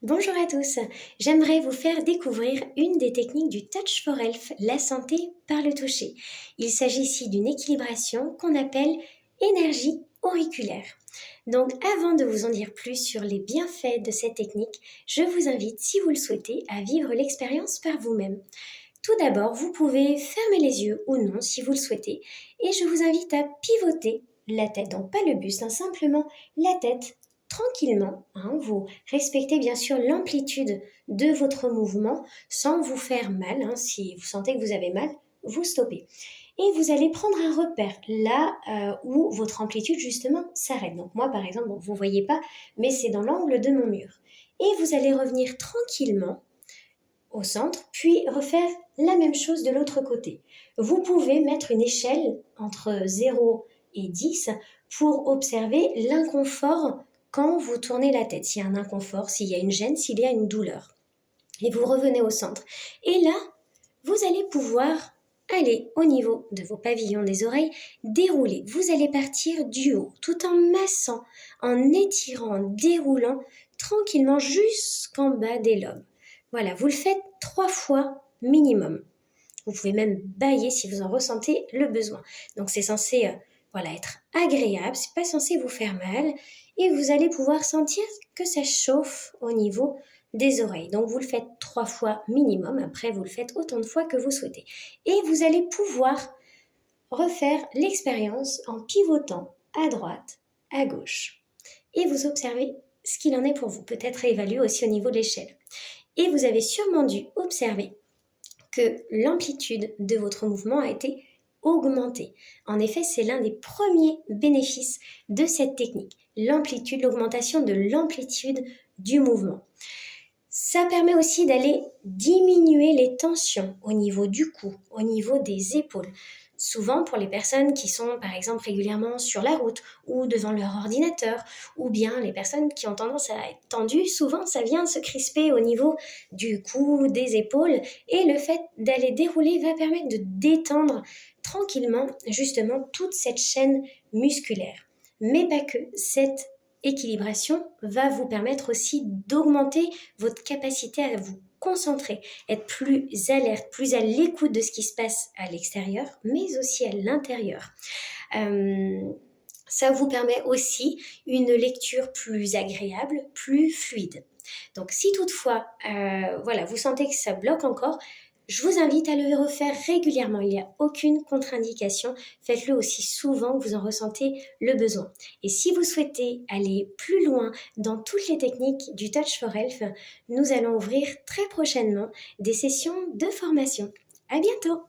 Bonjour à tous, j'aimerais vous faire découvrir une des techniques du Touch for Health, la santé par le toucher. Il s'agit ici d'une équilibration qu'on appelle énergie auriculaire. Donc avant de vous en dire plus sur les bienfaits de cette technique, je vous invite, si vous le souhaitez, à vivre l'expérience par vous-même. Tout d'abord, vous pouvez fermer les yeux ou non si vous le souhaitez et je vous invite à pivoter la tête, donc pas le buste, simplement la tête tranquillement. Vous respectez bien sûr l'amplitude de votre mouvement sans vous faire mal. Si vous sentez que vous avez mal, vous stoppez. Et vous allez prendre un repère là où votre amplitude justement s'arrête. Donc moi par exemple, vous ne voyez pas, mais c'est dans l'angle de mon mur. Et vous allez revenir tranquillement au centre, puis refaire la même chose de l'autre côté. Vous pouvez mettre une échelle entre 0 et 10 pour observer l'inconfort quand vous tournez la tête. S'il y a un inconfort, s'il y a une gêne, s'il y a une douleur. Et vous revenez au centre. Et là, vous allez pouvoir aller au niveau de vos pavillons des oreilles, dérouler. Vous allez partir du haut, tout en massant, en étirant, en déroulant tranquillement jusqu'en bas des lobes. Voilà, vous le faites 3 fois minimum. Vous pouvez même bâiller si vous en ressentez le besoin. Donc c'est censé être agréable, c'est pas censé vous faire mal et vous allez pouvoir sentir que ça chauffe au niveau des oreilles. Donc vous le faites 3 fois minimum, après vous le faites autant de fois que vous souhaitez. Et vous allez pouvoir refaire l'expérience en pivotant à droite, à gauche. Et vous observez ce qu'il en est pour vous, peut-être évaluer aussi au niveau de l'échelle. Et vous avez sûrement dû observer que l'amplitude de votre mouvement a été augmentée. En effet, c'est l'un des premiers bénéfices de cette technique, l'amplitude, l'augmentation de l'amplitude du mouvement. Ça permet aussi d'aller diminuer les tensions au niveau du cou, au niveau des épaules. Souvent pour les personnes qui sont par exemple régulièrement sur la route ou devant leur ordinateur, ou bien les personnes qui ont tendance à être tendues, souvent ça vient se crisper au niveau du cou, des épaules, et le fait d'aller dérouler va permettre de détendre tranquillement justement toute cette chaîne musculaire. Mais pas que, cette équilibration va vous permettre aussi d'augmenter votre capacité à vous concentrer, être plus alerte, plus à l'écoute de ce qui se passe à l'extérieur, mais aussi à l'intérieur. Ça vous permet aussi une lecture plus agréable, plus fluide. Donc si toutefois, vous sentez que ça bloque encore, je vous invite à le refaire régulièrement. Il n'y a aucune contre-indication. Faites-le aussi souvent que vous en ressentez le besoin. Et si vous souhaitez aller plus loin dans toutes les techniques du Touch for Health, nous allons ouvrir très prochainement des sessions de formation. À bientôt!